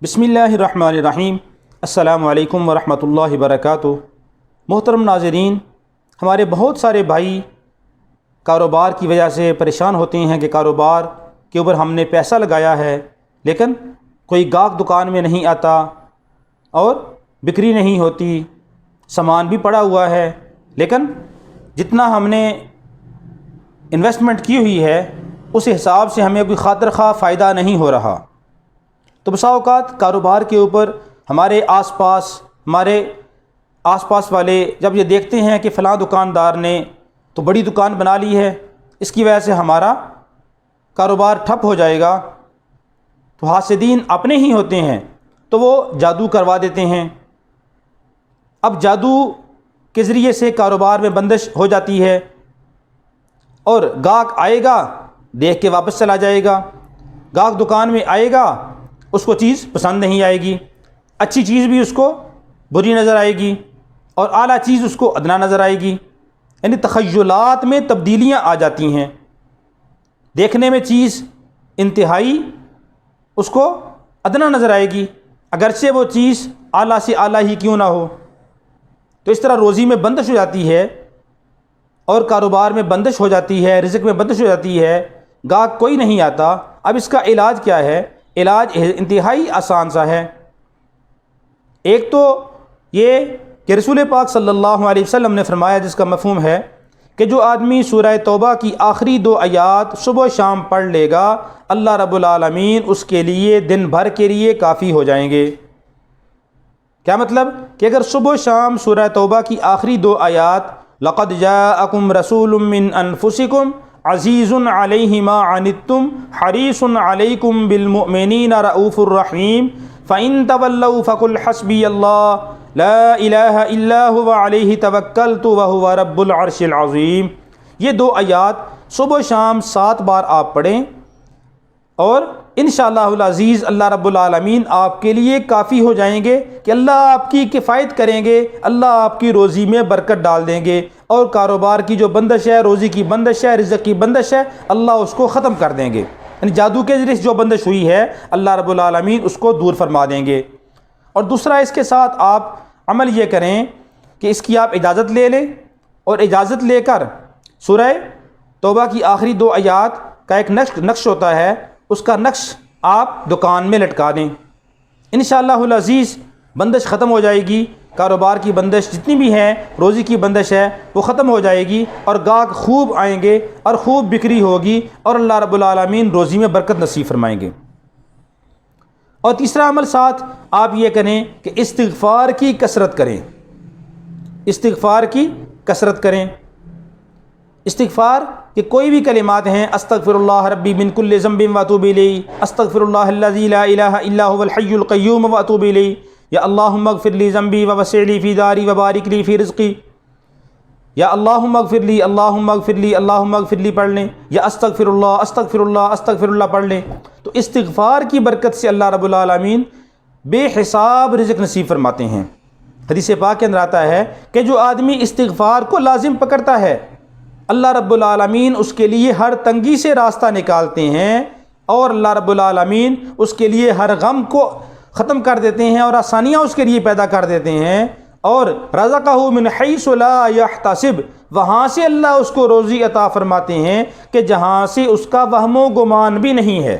بسم اللہ الرحمن الرحیم۔ السلام علیکم ورحمۃ اللہ وبرکاتہ۔ محترم ناظرین، ہمارے بہت سارے بھائی کاروبار کی وجہ سے پریشان ہوتے ہیں کہ کاروبار کے اوپر ہم نے پیسہ لگایا ہے لیکن کوئی گاہک دکان میں نہیں آتا اور بکری نہیں ہوتی، سامان بھی پڑا ہوا ہے لیکن جتنا ہم نے انویسٹمنٹ کی ہوئی ہے اس حساب سے ہمیں کوئی خاطر خواہ فائدہ نہیں ہو رہا۔ تو بسا اوقات کاروبار کے اوپر ہمارے آس پاس والے جب یہ دیکھتے ہیں کہ فلاں دکاندار نے تو بڑی دکان بنا لی ہے، اس کی وجہ سے ہمارا کاروبار ٹھپ ہو جائے گا، تو حاسدین اپنے ہی ہوتے ہیں تو وہ جادو کروا دیتے ہیں۔ اب جادو کے ذریعے سے کاروبار میں بندش ہو جاتی ہے اور گاہک آئے گا دیکھ کے واپس چلا جائے گا، گاہک دکان میں آئے گا اس کو چیز پسند نہیں آئے گی، اچھی چیز بھی اس کو بری نظر آئے گی اور اعلیٰ چیز اس کو ادنا نظر آئے گی، یعنی تخیلات میں تبدیلیاں آ جاتی ہیں۔ دیکھنے میں چیز انتہائی اس کو ادنا نظر آئے گی اگرچہ وہ چیز اعلیٰ سے اعلیٰ ہی کیوں نہ ہو۔ تو اس طرح روزی میں بندش ہو جاتی ہے اور کاروبار میں بندش ہو جاتی ہے، رزق میں بندش ہو جاتی ہے، گاہک کوئی نہیں آتا۔ اب اس کا علاج کیا ہے؟ علاج انتہائی آسان سا ہے۔ ایک تو یہ کہ رسول پاک صلی اللہ علیہ وسلم نے فرمایا، جس کا مفہوم ہے کہ جو آدمی سورہ توبہ کی آخری 2 آیات صبح و شام پڑھ لے گا، اللہ رب العالمین اس کے لیے دن بھر کے لیے کافی ہو جائیں گے۔ کیا مطلب؟ کہ اگر صبح و شام سورہ توبہ کی آخری 2 آیات لَقَدْ جَاءَكُمْ رَسُولٌ مِّنْ أَنفُسِكُمْ عزیز علیہ ما عنتم حریص علیکم بالمؤمنین رؤوف الرحیم فإن تولوا فقل حسبی اللہ لا الہ الا هو علیہ توکلت وهو رب العرش العظیم۔ یہ 2 آیات صبح و شام 7 بار آپ پڑھیں اور انشاءاللہ العزیز اللہ رب العالمین آپ کے لیے کافی ہو جائیں گے کہ اللہ آپ کی کفایت کریں گے، اللہ آپ کی روزی میں برکت ڈال دیں گے اور کاروبار کی جو بندش ہے، روزی کی بندش ہے، رزق کی بندش ہے، اللہ اس کو ختم کر دیں گے۔ یعنی جادو کے ذریعے جو بندش ہوئی ہے اللہ رب العالمین اس کو دور فرما دیں گے۔ اور دوسرا اس کے ساتھ آپ عمل یہ کریں کہ اس کی آپ اجازت لے لیں اور اجازت لے کر سورہ توبہ کی آخری 2 آیات کا ایک نقش ہوتا ہے، اس کا نقش آپ دکان میں لٹکا دیں، انشاءاللہ العزیز بندش ختم ہو جائے گی۔ کاروبار کی بندش جتنی بھی ہیں، روزی کی بندش ہے، وہ ختم ہو جائے گی اور گاہک خوب آئیں گے اور خوب بکری ہوگی اور اللہ رب العالمین روزی میں برکت نصیب فرمائیں گے۔ اور تیسرا عمل ساتھ آپ یہ کریں کہ استغفار کی کثرت کریں، استغفار کی کثرت کریں۔ استغفار کے کوئی بھی کلمات ہیں، استغفر اللہ ربی من کل ذنب واتوب الیہ، استغفر اللہ الذی لا الہ الا هو الحی القیوم واتوب الیہ، یا اللہم اغفر لی ذنبی ووسع لی فی داری وبارک لی فی رزقی، یا اللہم اغفر لی، اللہم اغفر لی، اللہم اغفر لی پڑھ لیں، یا استغفر اللہ استغفر اللہ استغفر اللہ پڑھ لیں۔ تو استغفار کی برکت سے اللہ رب العالمین بے حساب رزق نصیب فرماتے ہیں۔ حدیث پاک کے اندر آتا ہے کہ جو آدمی استغفار کو لازم پکڑتا ہے اللہ رب العالمین اس کے لیے ہر تنگی سے راستہ نکالتے ہیں اور اللہ رب العالمین اس کے لیے ہر غم کو ختم کر دیتے ہیں اور آسانیاں اس کے لیے پیدا کر دیتے ہیں، اور رزقہ من حیث لا یحتسب، وہاں سے اللہ اس کو روزی عطا فرماتے ہیں کہ جہاں سے اس کا وہم و گمان بھی نہیں ہے۔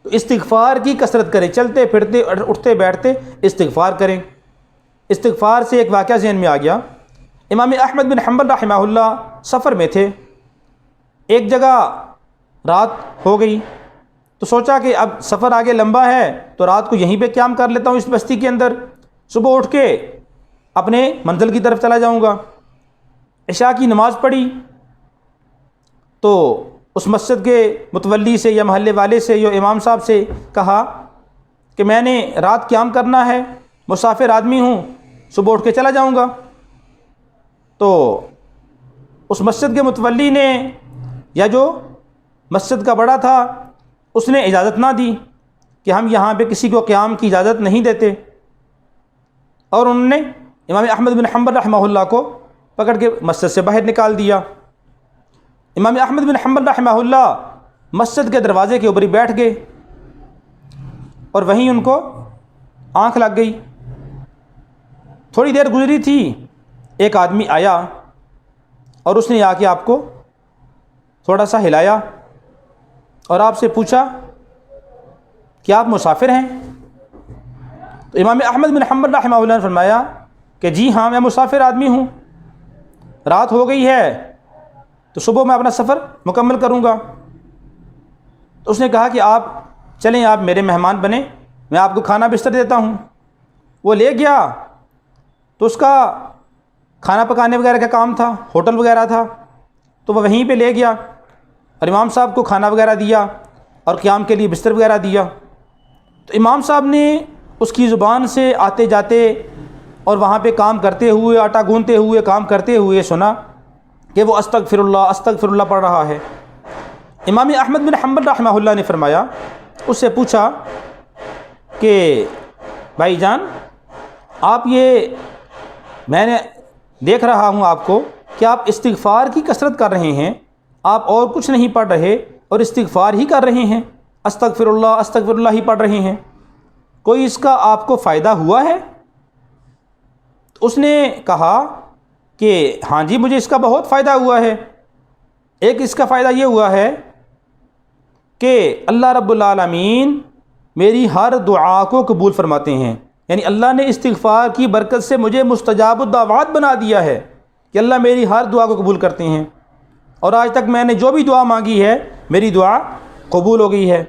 تو استغفار کی کثرت کریں، چلتے پھرتے اٹھتے بیٹھتے استغفار کریں۔ استغفار سے ایک واقعہ ذہن میں آ گیا۔ امام احمد بن حنبل رحمہ اللہ سفر میں تھے، ایک جگہ رات ہو گئی تو سوچا کہ اب سفر آگے لمبا ہے تو رات کو یہیں پہ قیام کر لیتا ہوں اس بستی کے اندر، صبح اٹھ کے اپنے منزل کی طرف چلا جاؤں گا۔ عشاء کی نماز پڑھی تو اس مسجد کے متولی سے یا محلے والے سے یا امام صاحب سے کہا کہ میں نے رات قیام کرنا ہے، مسافر آدمی ہوں، صبح اٹھ کے چلا جاؤں گا۔ تو اس مسجد کے متولی نے یا جو مسجد کا بڑا تھا اس نے اجازت نہ دی کہ ہم یہاں پہ کسی کو قیام کی اجازت نہیں دیتے، اور انہوں نے امام احمد بن حنبل رحمہ اللہ کو پکڑ کے مسجد سے باہر نکال دیا۔ امام احمد بن حنبل رحمہ اللہ مسجد کے دروازے کے اوپر ہی بیٹھ گئے اور وہیں ان کو آنکھ لگ گئی۔ تھوڑی دیر گزری تھی، ایک آدمی آیا اور اس نے آ کے آپ کو تھوڑا سا ہلایا اور آپ سے پوچھا کہ آپ مسافر ہیں؟ تو امام احمد بن حنبل رحمہ اللہ نے فرمایا کہ جی ہاں میں مسافر آدمی ہوں، رات ہو گئی ہے تو صبح میں اپنا سفر مکمل کروں گا۔ تو اس نے کہا کہ آپ چلیں، آپ میرے مہمان بنیں، میں آپ کو کھانا بستر دیتا ہوں۔ وہ لے گیا تو اس کا کھانا پکانے وغیرہ کا کام تھا، ہوٹل وغیرہ تھا، تو وہ وہیں پہ لے گیا اور امام صاحب کو کھانا وغیرہ دیا اور قیام کے لیے بستر وغیرہ دیا۔ تو امام صاحب نے اس کی زبان سے آتے جاتے اور وہاں پہ کام کرتے ہوئے، آٹا گوندتے ہوئے، کام کرتے ہوئے سنا کہ وہ استغفر اللہ پڑھ رہا ہے۔ امام احمد بن حنبل رحمہ اللہ نے فرمایا، اس سے پوچھا کہ بھائی جان آپ میں نے دیکھ رہا ہوں آپ کو کہ آپ استغفار کی کثرت کر رہے ہیں، آپ اور کچھ نہیں پڑھ رہے اور استغفار ہی کر رہے ہیں، استغفر اللہ ہی پڑھ رہے ہیں، کوئی اس کا آپ کو فائدہ ہوا ہے؟ تو اس نے کہا کہ ہاں جی مجھے اس کا بہت فائدہ ہوا ہے۔ ایک اس کا فائدہ یہ ہوا ہے کہ اللہ رب العالمین میری ہر دعا کو قبول فرماتے ہیں، یعنی اللہ نے استغفار کی برکت سے مجھے مستجاب الدعوات بنا دیا ہے کہ اللہ میری ہر دعا کو قبول کرتے ہیں، اور آج تک میں نے جو بھی دعا مانگی ہے میری دعا قبول ہو گئی ہے۔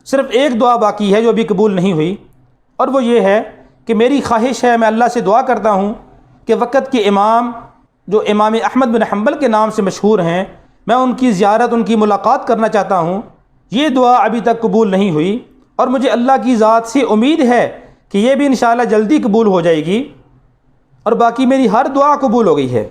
صرف ایک دعا باقی ہے جو ابھی قبول نہیں ہوئی، اور وہ یہ ہے کہ میری خواہش ہے، میں اللہ سے دعا کرتا ہوں کہ وقت کے امام جو امام احمد بن حنبل کے نام سے مشہور ہیں، میں ان کی زیارت، ان کی ملاقات کرنا چاہتا ہوں۔ یہ دعا ابھی تک قبول نہیں ہوئی اور مجھے اللہ کی ذات سے امید ہے کہ یہ بھی انشاءاللہ جلدی قبول ہو جائے گی، اور باقی میری ہر دعا قبول ہو گئی ہے۔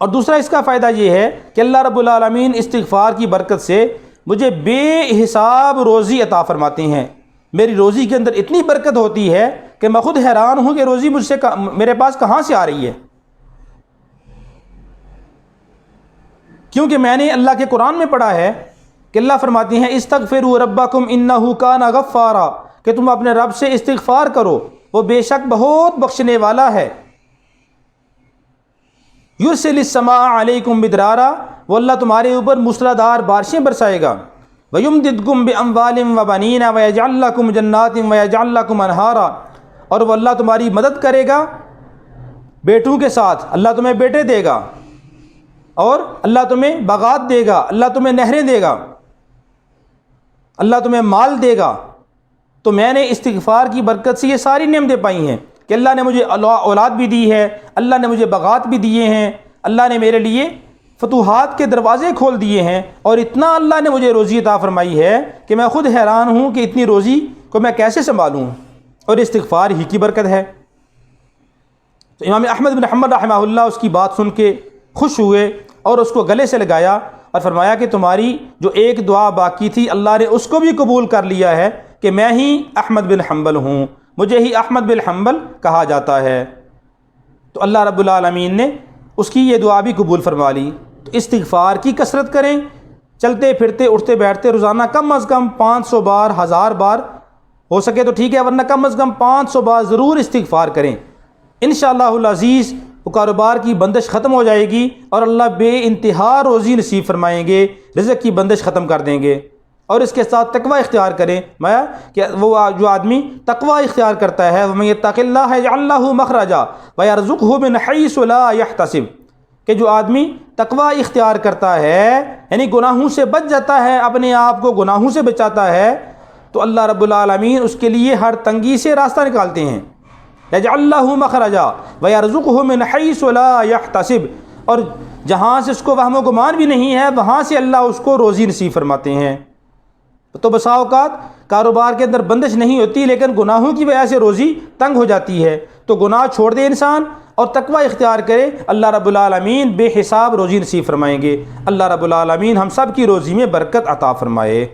اور دوسرا اس کا فائدہ یہ ہے کہ اللہ رب العالمین استغفار کی برکت سے مجھے بے حساب روزی عطا فرماتے ہیں۔ میری روزی کے اندر اتنی برکت ہوتی ہے کہ میں خود حیران ہوں کہ روزی میرے پاس کہاں سے آ رہی ہے، کیونکہ میں نے اللہ کے قرآن میں پڑھا ہے کہ اللہ فرماتے ہیں استغفروا ربکم انہ کان غفارا، کہ تم اپنے رب سے استغفار کرو، وہ بے شک بہت بخشنے والا ہے۔ یرسل السماء علیکم مدرارا، وہ اللہ تمہارے اوپر موسلادھار بارشیں برسائے گا۔ وَيُمْدِدْكُمْ بِأَمْوَالٍ وَبَنِينَ وَيَجْعَلْ لَكُمْ جَنَّاتٍ وَيَجْعَلْ لَكُمْ أَنْهَارًا، اور وہ اللہ تمہاری مدد کرے گا بیٹوں کے ساتھ، اللہ تمہیں بیٹے دے گا، اور اللہ تمہیں باغات دے گا، اللہ تمہیں نہریں دے گا، اللہ تمہیں مال دے گا۔ تو میں نے استغفار کی برکت سے یہ ساری نعمتیں پائی ہیں کہ اللہ نے مجھے اولاد بھی دی ہے، اللہ نے مجھے باغات بھی دیے ہیں، اللہ نے میرے لیے فتوحات کے دروازے کھول دیے ہیں، اور اتنا اللہ نے مجھے روزی عطا فرمائی ہے کہ میں خود حیران ہوں کہ اتنی روزی کو میں کیسے سنبھالوں، اور استغفار ہی کی برکت ہے۔ تو امام احمد بن حنبل رحمہ اللہ اس کی بات سن کے خوش ہوئے اور اس کو گلے سے لگایا اور فرمایا کہ تمہاری جو ایک دعا باقی تھی اللہ نے اس کو بھی قبول کر لیا ہے کہ میں ہی احمد بن حنبل ہوں، مجھے ہی احمد بن حنبل کہا جاتا ہے۔ تو اللہ رب العالمین نے اس کی یہ دعا بھی قبول فرما لی۔ تو استغفار کی کثرت کریں، چلتے پھرتے اٹھتے بیٹھتے روزانہ کم از کم 500 بار، 1000 بار ہو سکے تو ٹھیک ہے، ورنہ کم از کم 500 بار ضرور استغفار کریں۔ انشاءاللہ العزیز وہ کاروبار کی بندش ختم ہو جائے گی اور اللہ بے انتہا روزی نصیب فرمائیں گے، رزق کی بندش ختم کر دیں گے۔ اور اس کے ساتھ تقوی اختیار کریں، کہ وہ جو آدمی تقوی اختیار کرتا ہے وَمَن يَتَّقِ اللَّهَ يَجْعَل لَّهُ مَخْرَجًا وَيَرْزُقْهُ مِنْ حَيْثُ لَا يَحْتَسِبُ، کہ جو آدمی تقوی اختیار کرتا ہے یعنی گناہوں سے بچ جاتا ہے، اپنے آپ کو گناہوں سے بچاتا ہے، تو اللہ رب العالمین اس کے لیے ہر تنگی سے راستہ نکالتے ہیں۔ يَجْعَل لَّهُ مَخْرَجًا وَيَرْزُقْهُ مِنْ حَيْثُ لَا يَحْتَسِبُ، اور جہاں سے اس کو وہم و گمان بھی نہیں ہے وہاں سے اللہ اس کو روزی نصیب فرماتے ہیں۔ تو بسا اوقات کاروبار کے اندر بندش نہیں ہوتی لیکن گناہوں کی وجہ سے روزی تنگ ہو جاتی ہے، تو گناہ چھوڑ دے انسان اور تقوی اختیار کرے، اللہ رب العالمین بے حساب روزی نصیب فرمائیں گے۔ اللہ رب العالمین ہم سب کی روزی میں برکت عطا فرمائے۔